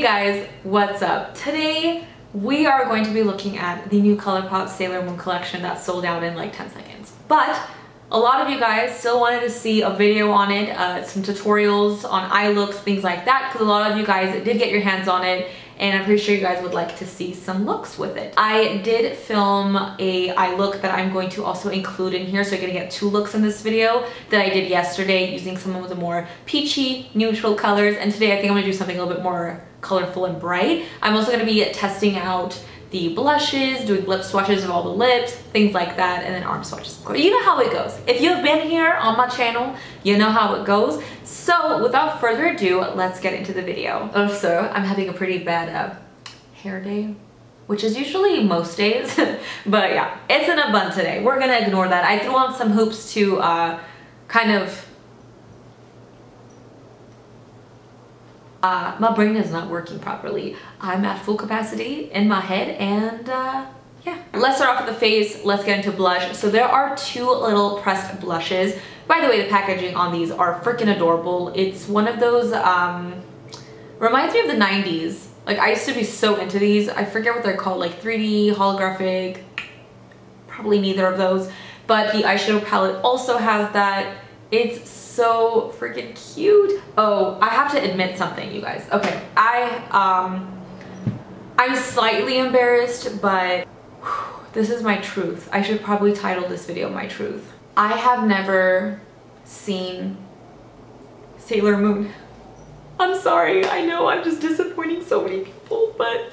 guys, what's up? Today we are going to be looking at the new ColourPop Sailor Moon collection that sold out in like 10 seconds. But a lot of you guys still wanted to see a video on it, some tutorials on eye looks, things like that, because a lot of you guys did get your hands on it, and I'm pretty sure you guys would like to see some looks with it. I did film a eye look that I'm going to also include in here, so you're gonna get two looks in this video that I did yesterday using some of the more peachy, neutral colors, and today I think I'm gonna do something a little bit more colorful and bright. I'm also gonna be testing out the blushes, doing lip swatches of all the lips, things like that, and then arm swatches, of course. You know how it goes. If you've been here on my channel, you know how it goes. So without further ado, let's get into the video. Also, I'm having a pretty bad hair day, which is usually most days, but yeah, it's in a bun today. We're gonna ignore that. I threw on some hoops to kind of my brain is not working properly. I'm at full capacity in my head, and yeah. Let's start off with the face. Let's get into blush. So there are two little pressed blushes. By the way, the packaging on these are freaking adorable. It's one of those, reminds me of the 90s. Like, I used to be so into these. I forget what they're called, like 3D, holographic, probably neither of those. But the eyeshadow palette also has that. It's so freaking cute. Oh, I have to admit something, you guys. Okay, I'm slightly embarrassed, but this is my truth. I should probably title this video My Truth. I have never seen Sailor Moon. I'm sorry, I know I'm just disappointing so many people, but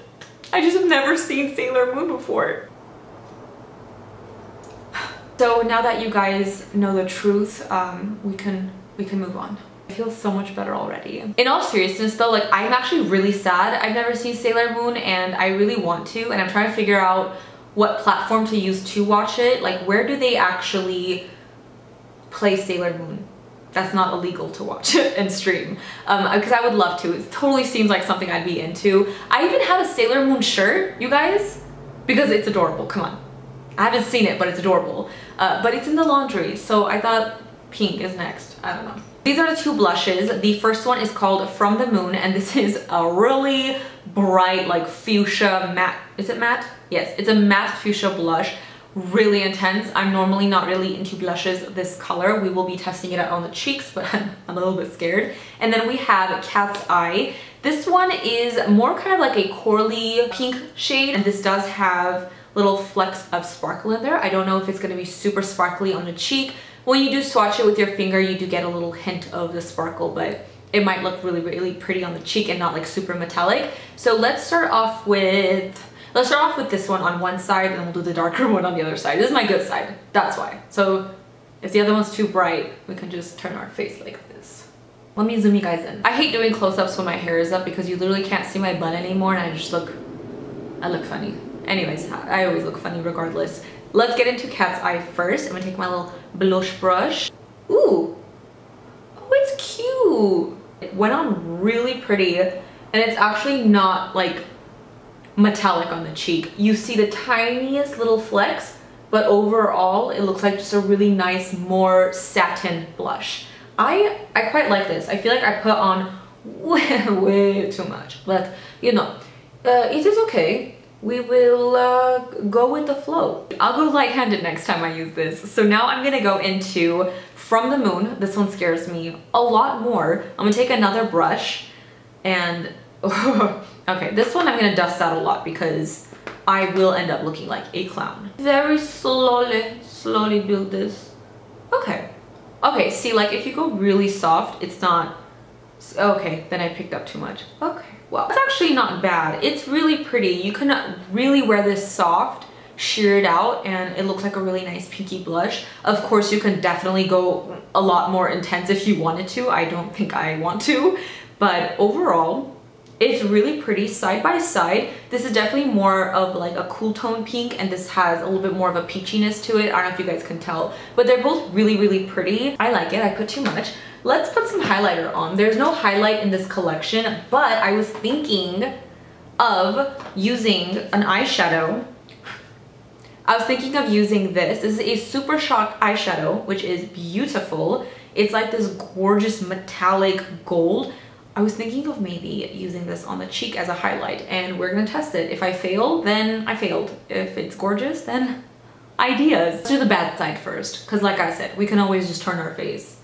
I just have never seen Sailor Moon before. So now that you guys know the truth, we can move on. I feel so much better already. In all seriousness though, like, I'm actually really sad I've never seen Sailor Moon, and I really want to, and I'm trying to figure out what platform to use to watch it. Like, where do they actually play Sailor Moon that's not illegal to watch and stream? Because I would love to. It totally seems like something I'd be into. I even have a Sailor Moon shirt, you guys, because it's adorable. Come on. I haven't seen it, but it's adorable. But it's in the laundry, so I thought pink is next. I don't know. These are the two blushes. The first one is called From the Moon, and this is a really bright, like, fuchsia matte. Is it matte? Yes, it's a matte fuchsia blush. Really intense. I'm normally not really into blushes this color. We will be testing it out on the cheeks, but I'm a little bit scared. And then we have Cat's Eye. This one is more kind of like a corally pink shade, and this does have little flecks of sparkle in there. I don't know if it's going to be super sparkly on the cheek. When you do swatch it with your finger, you do get a little hint of the sparkle, but it might look really, really pretty on the cheek and not like super metallic. So let's start off with this one on one side, and then we'll do the darker one on the other side. This is my good side, that's why. So if the other one's too bright, we can just turn our face like this. Let me zoom you guys in. I hate doing close-ups when my hair is up because you literally can't see my bun anymore, and I look funny. Anyways, I always look funny regardless. Let's get into Cat's Eye first. I'm gonna take my little blush brush. Ooh, oh, it's cute. It went on really pretty, and it's actually not like metallic on the cheek. You see the tiniest little flecks, but overall it looks like just a really nice, more satin blush. I quite like this. I feel like I put on way too much, but you know, it is okay. We will go with the flow. I'll go light-handed next time I use this. So now I'm gonna go into From the Moon. This one scares me a lot more. I'm gonna take another brush and okay, this one I'm gonna dust out a lot because I will end up looking like a clown. Very slowly build this. Okay, see, like, if you go really soft, it's not, okay, then I picked up too much. Okay. Well, it's actually not bad. It's really pretty. You can really wear this soft, sheer it out, and it looks like a really nice pinky blush. Of course, you can definitely go a lot more intense if you wanted to. I don't think I want to, but overall, it's really pretty side by side. This is definitely more of like a cool tone pink, and this has a little bit more of a peachiness to it. I don't know if you guys can tell, but they're both really, really pretty. I like it. I put too much. Let's put some highlighter on. There's no highlight in this collection, but I was thinking of using an eyeshadow. I was thinking of using this. This is a Super Shock eyeshadow, which is beautiful. It's like this gorgeous metallic gold. I was thinking of maybe using this on the cheek as a highlight, and we're gonna test it. If I fail, then I failed. If it's gorgeous, then ideas. Let's do the bad side first, because like I said, we can always just turn our face.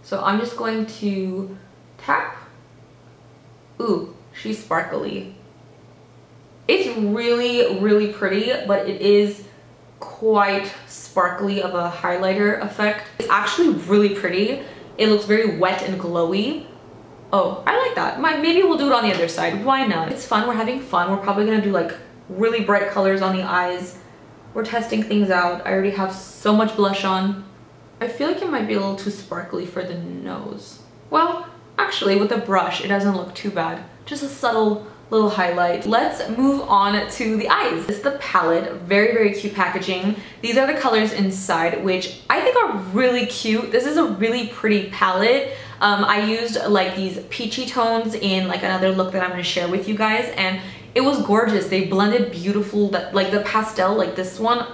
So I'm just going to tap. Ooh, she's sparkly. It's really, really pretty, but it is quite sparkly of a highlighter effect. It's actually really pretty. It looks very wet and glowy. Oh, I like that. Maybe we'll do it on the other side. Why not? It's fun. We're having fun. We're probably gonna do like really bright colors on the eyes. We're testing things out. I already have so much blush on. I feel like it might be a little too sparkly for the nose. Well, actually with the brush, it doesn't look too bad. Just a subtle little highlight. Let's move on to the eyes. This is the palette. Very, very cute packaging. These are the colors inside, which I think are really cute. This is a really pretty palette. I used like these peachy tones in like another look that I'm going to share with you guys, and it was gorgeous. They blended beautiful. That like the pastel, like this one,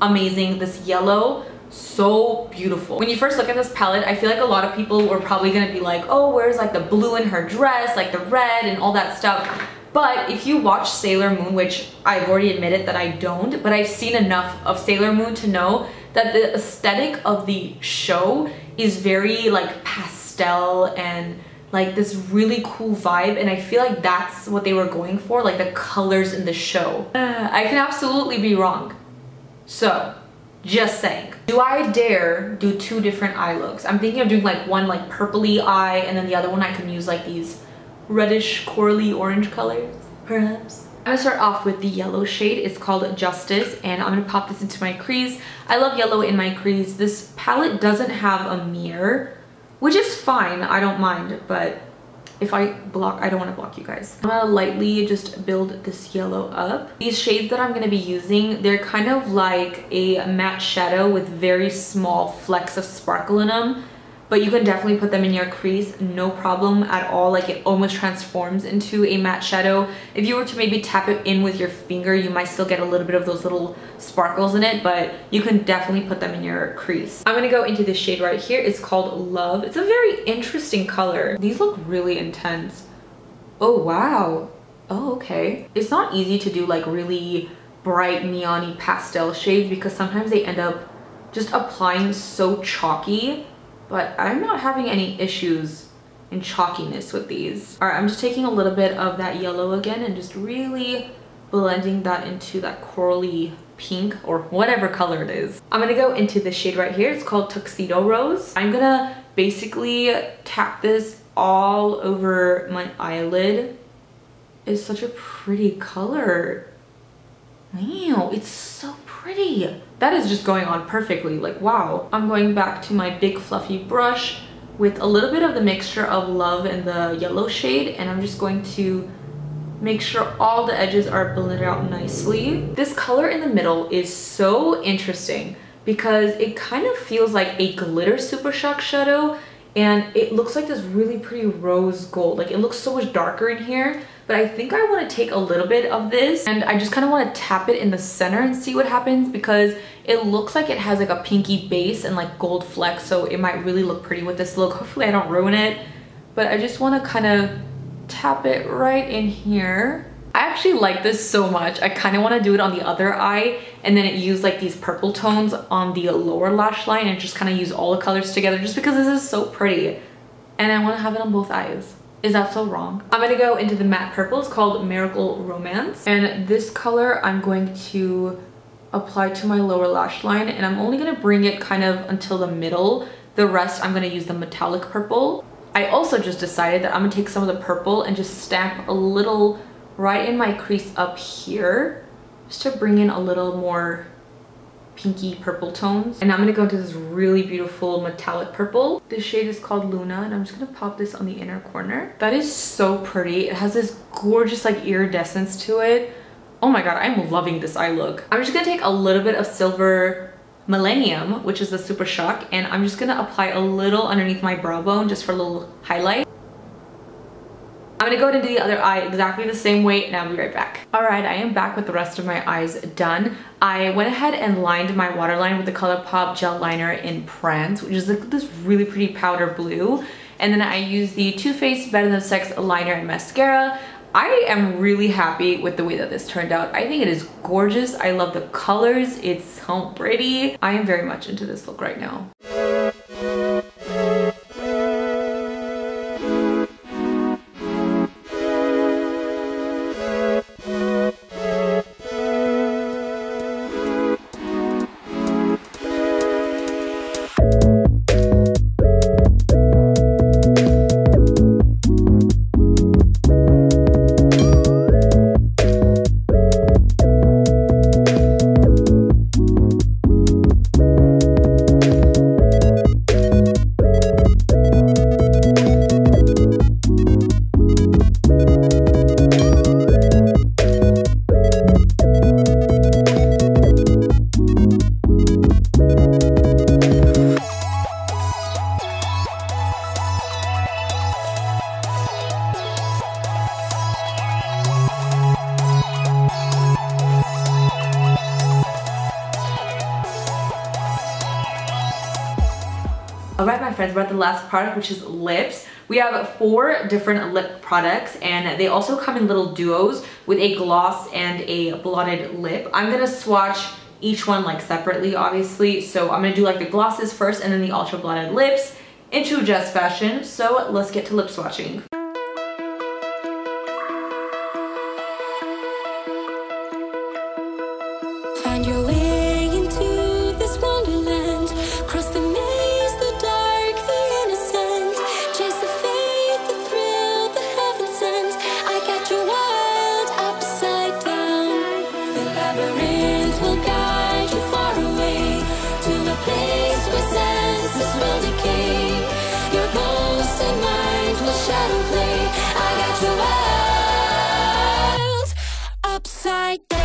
amazing. This yellow, so beautiful. When you first look at this palette, I feel like a lot of people were probably gonna be like, oh, where's like the blue in her dress, like the red and all that stuff. But if you watch Sailor Moon, which I've already admitted that I don't, but I've seen enough of Sailor Moon to know that the aesthetic of the show is very like pastel and like this really cool vibe, and I feel like that's what they were going for, like the colors in the show. I can absolutely be wrong. So, just saying. Do I dare do two different eye looks? I'm thinking of doing like one like purpley eye, and then the other one I can use like these reddish corally orange colors, perhaps. I'm gonna start off with the yellow shade. It's called Justice, and I'm gonna pop this into my crease. I love yellow in my crease. This palette doesn't have a mirror, which is fine, I don't mind, but if I block, I don't want to block you guys. I'm gonna lightly just build this yellow up. These shades that I'm gonna be using, they're kind of like a matte shadow with very small flecks of sparkle in them, but you can definitely put them in your crease, no problem at all. Like it almost transforms into a matte shadow. If you were to maybe tap it in with your finger, you might still get a little bit of those little sparkles in it, but you can definitely put them in your crease. I'm gonna go into this shade right here. It's called Love. It's a very interesting color. These look really intense. Oh, wow. Oh, okay. It's not easy to do like really bright neon-y pastel shades because sometimes they end up just applying so chalky, but I'm not having any issues in chalkiness with these. All right, I'm just taking a little bit of that yellow again and just really blending that into that corally pink or whatever color it is. I'm gonna go into this shade right here. It's called Tuxedo Rose. I'm gonna basically tap this all over my eyelid. It's such a pretty color. Wow, it's so pretty. That is just going on perfectly, like wow. I'm going back to my big fluffy brush with a little bit of the mixture of Love and the yellow shade, and I'm just going to make sure all the edges are blended out nicely. This color in the middle is so interesting because it kind of feels like a glitter Super Shock shadow, and it looks like this really pretty rose gold. Like it looks so much darker in here, but I think I want to take a little bit of this and I just kind of want to tap it in the center and see what happens, because it looks like it has like a pinky base and like gold flecks, so it might really look pretty with this look. Hopefully I don't ruin it, but I just want to kind of tap it right in here. I actually like this so much. I kind of want to do it on the other eye and then use like these purple tones on the lower lash line and just kind of use all the colors together just because this is so pretty and I want to have it on both eyes. Is that so wrong? I'm gonna go into the matte purple. It's called Miracle Romance, and this color I'm going to apply to my lower lash line, and I'm only gonna bring it kind of until the middle. The rest I'm gonna use the metallic purple. I also just decided that I'm gonna take some of the purple and just stamp a little right in my crease up here, just to bring in a little more pinky purple tones. And I'm gonna go into this really beautiful metallic purple. This shade is called Luna, and I'm just gonna pop this on the inner corner. That is so pretty. It has this gorgeous like iridescence to it. Oh my god, I'm loving this eye look. I'm just gonna take a little bit of Silver Millennium, which is the Super Shock, and I'm just gonna apply a little underneath my brow bone just for a little highlight. I'm gonna go into the other eye exactly the same way, and I'll be right back. All right, I am back with the rest of my eyes done. I went ahead and lined my waterline with the ColourPop gel liner in Prance, which is like this really pretty powder blue. And then I use the Too Faced Better Than Sex liner and mascara. I am really happy with the way that this turned out. I think it is gorgeous. I love the colors. It's so pretty. I am very much into this look right now. Alright my friends, we're at the last product, which is lips. We have 4 different lip products and they also come in little duos with a gloss and a blotted lip. I'm gonna swatch each one like separately obviously. So I'm gonna do like the glosses first and then the ultra blotted lips into Jess fashion. So let's get to lip swatching. Find your way into this wonderland. Cross the maze, the dark, the innocent. Chase the faith, the thrill, the heaven sent. I got you wild upside down. The labyrinth will guide you far away to a place where senses will decay. Your ghost and mind will shadow play. I got you wild upside down.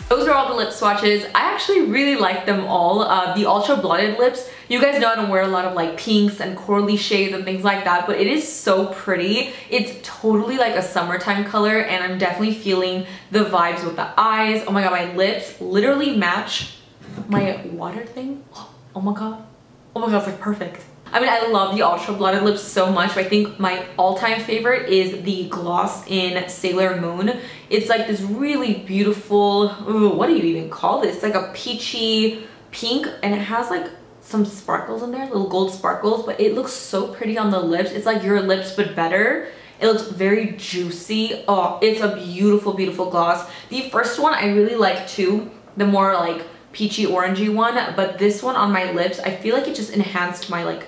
Those are all the lip swatches. I actually really like them all. The ultra blotted lips, you guys know I don't wear a lot of like pinks and corally shades and things like that, but it is so pretty. It's totally like a summertime color and I'm definitely feeling the vibes with the eyes. Oh my god, my lips literally match my water thing. Oh my god. Oh my god, it's like perfect. I mean, I love the ultra blotted lips so much, but I think my all-time favorite is the gloss in Sailor Moon. It's like this really beautiful, ooh, what do you even call this? It's like a peachy pink and it has like some sparkles in there, little gold sparkles, but it looks so pretty on the lips. It's like your lips but better. It looks very juicy. Oh, it's a beautiful, beautiful gloss. The first one I really like too, the more like peachy orangey one, but this one on my lips, I feel like it just enhanced my like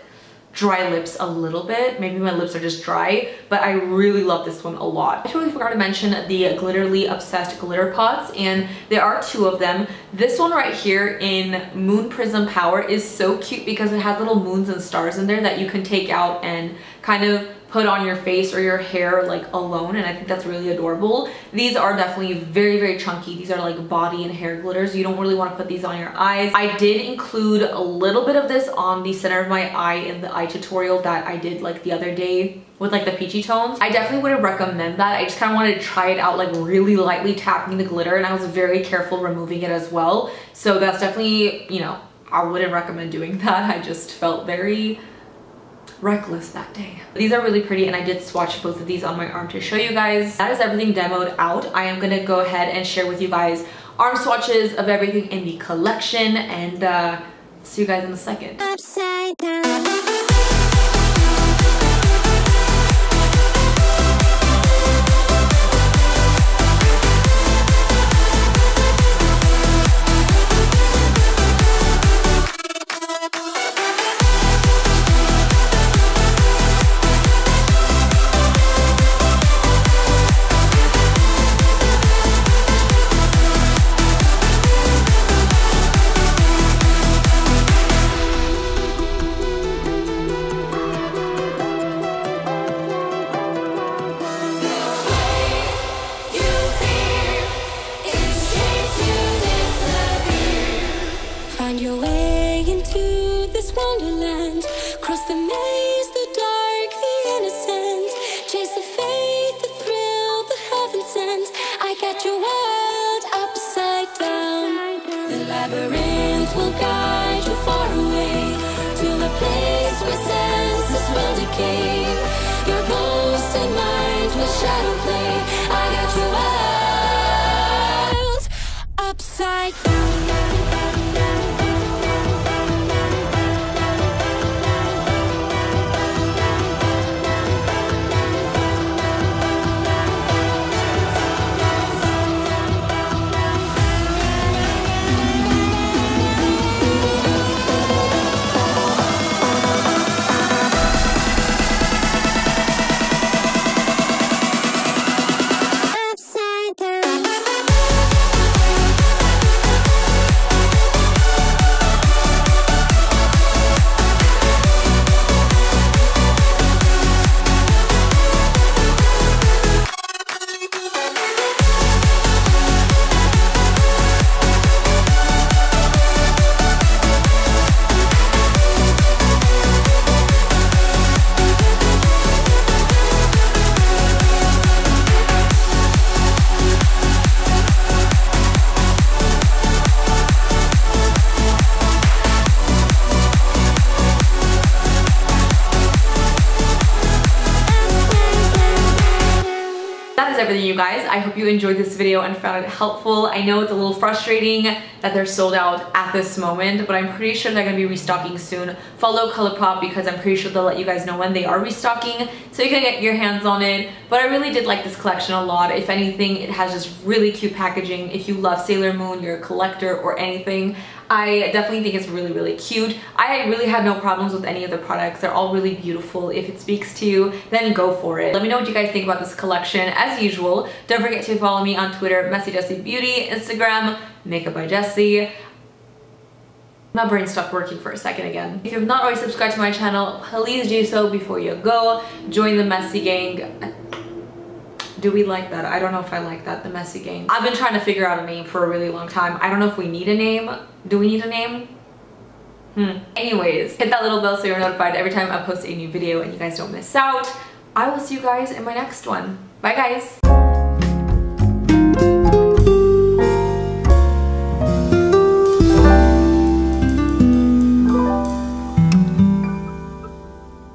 dry lips a little bit. Maybe my lips are just dry, but I really love this one a lot. I totally forgot to mention the Glitterly Obsessed glitter pots, and there are 2 of them. This one right here in Moon Prism Power is so cute because it has little moons and stars in there that you can take out and kind of put on your face or your hair like alone, and I think that's really adorable. These are definitely very, very chunky. These are like body and hair glitters. You don't really want to put these on your eyes. I did include a little bit of this on the center of my eye in the eye tutorial that I did like the other day with like the peachy tones. I definitely wouldn't recommend that. I just kind of wanted to try it out like really lightly tapping the glitter, and I was very careful removing it as well. So that's definitely, you know, I wouldn't recommend doing that. I just felt very reckless that day. These are really pretty and I did swatch both of these on my arm to show you guys. That is everything demoed out. I am gonna go ahead and share with you guys arm swatches of everything in the collection, and see you guys in a second. Upside down. everything, you guys. I hope you enjoyed this video and found it helpful. I know it's a little frustrating that they're sold out at this moment, but I'm pretty sure they're gonna be restocking soon. Follow ColourPop because I'm pretty sure they'll let you guys know when they are restocking so you can get your hands on it. But I really did like this collection a lot. If anything, it has just really cute packaging. If you love Sailor Moon, you're a collector or anything, I definitely think it's really, really cute. I really had no problems with any of the products. They're all really beautiful. If it speaks to you, then go for it. Let me know what you guys think about this collection. As usual, don't forget to follow me on Twitter, Messy Jessie Beauty, Instagram, Makeup by Jessie. My brain stopped working for a second again. If you have not already subscribed to my channel, please do so before you go. Join the Messy Gang. Do we like that? I don't know if I like that, the Messy Gang. I've been trying to figure out a name for a really long time. I don't know if we need a name. Do we need a name? Anyways, hit that little bell so you're notified every time I post a new video and you guys don't miss out. I will see you guys in my next one. Bye guys.